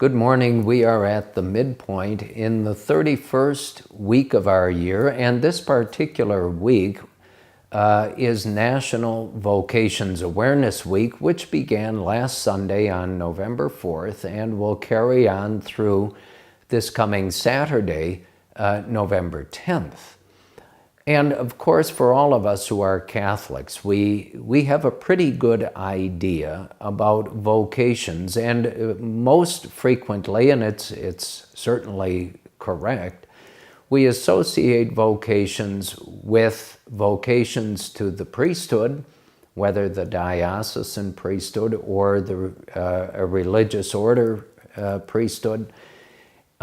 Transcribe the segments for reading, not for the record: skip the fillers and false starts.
Good morning. We are at the midpoint in the 31st week of our year, and this particular week is National Vocations Awareness Week, which began last Sunday on November 4th and will carry on through this coming Saturday, November 10th. And of course, for all of us who are Catholics, we have a pretty good idea about vocations, and most frequently, and it's certainly correct, we associate vocations with vocations to the priesthood, whether the diocesan priesthood or a religious order priesthood,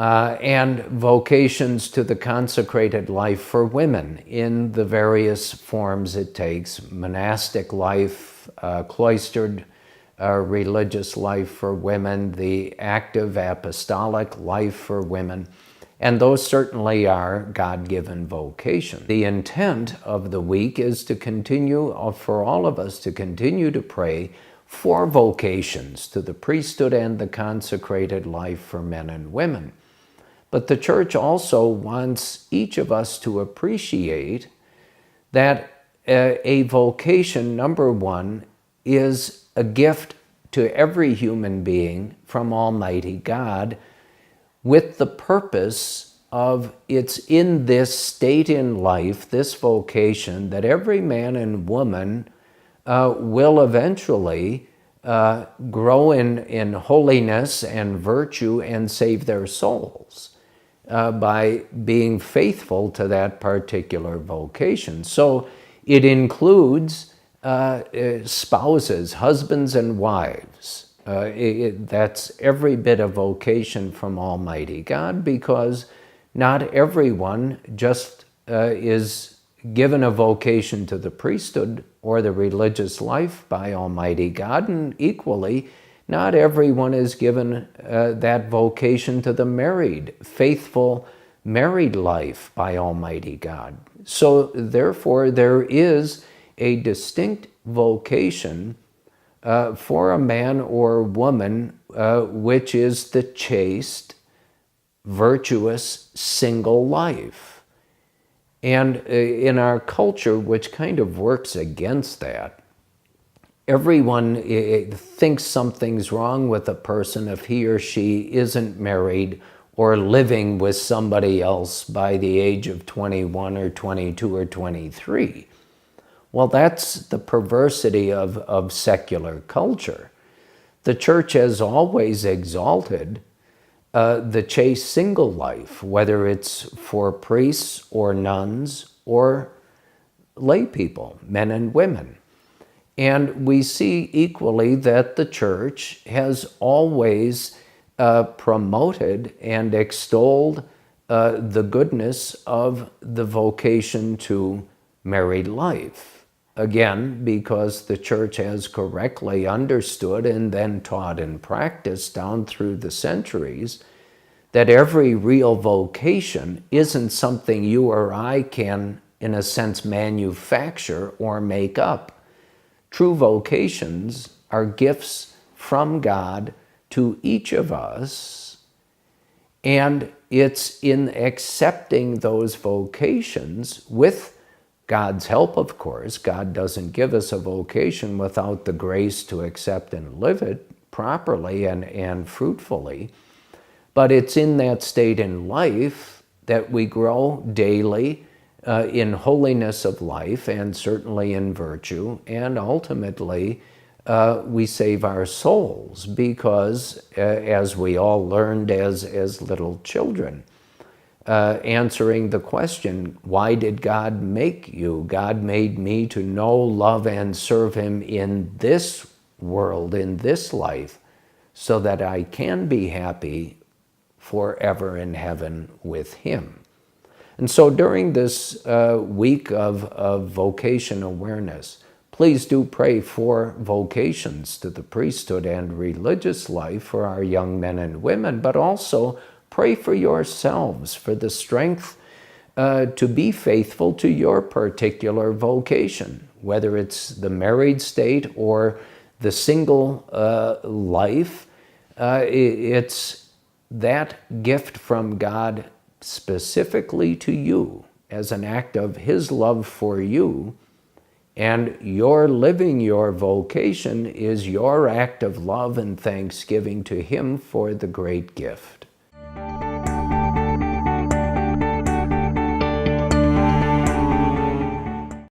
and vocations to the consecrated life for women in the various forms it takes: monastic life, cloistered religious life for women, the active apostolic life for women, and those certainly are God-given vocations. The intent of the week is to continue, for all of us to continue to pray for vocations to the priesthood and the consecrated life for men and women. But the Church also wants each of us to appreciate that a vocation, number one, is a gift to every human being from Almighty God, with the purpose of it's in this state in life, this vocation, that every man and woman will eventually grow in holiness and virtue and save their souls by being faithful to that particular vocation. So it includes spouses, husbands and wives. That's every bit of vocation from Almighty God, because not everyone just is given a vocation to the priesthood or the religious life by Almighty God, and equally, not everyone is given that vocation to the married, faithful married life by Almighty God. So therefore, there is a distinct vocation for a man or woman, which is the chaste, virtuous, single life. And in our culture, which kind of works against that, everyone thinks something's wrong with a person if he or she isn't married or living with somebody else by the age of 21 or 22 or 23. Well, that's the perversity of secular culture. The Church has always exalted the chaste single life, whether it's for priests or nuns or lay people, men and women. And we see equally that the Church has always promoted and extolled the goodness of the vocation to married life. Again, because the Church has correctly understood and then taught and practiced down through the centuries that every real vocation isn't something you or I can, in a sense, manufacture or make up. True vocations are gifts from God to each of us, and it's in accepting those vocations with God's help, of course. God doesn't give us a vocation without the grace to accept and live it properly and fruitfully. But it's in that state in life that we grow daily in holiness of life, and certainly in virtue, and ultimately we save our souls, because as we all learned as little children, answering the question, why did God make you? God made me to know, love, and serve Him in this world, in this life, so that I can be happy forever in heaven with Him. And so during this week of vocation awareness, please do pray for vocations to the priesthood and religious life for our young men and women, but also pray for yourselves for the strength to be faithful to your particular vocation, whether it's the married state or the single life. It's that gift from God specifically to you as an act of His love for you, and your living your vocation is your act of love and thanksgiving to Him for the great gift.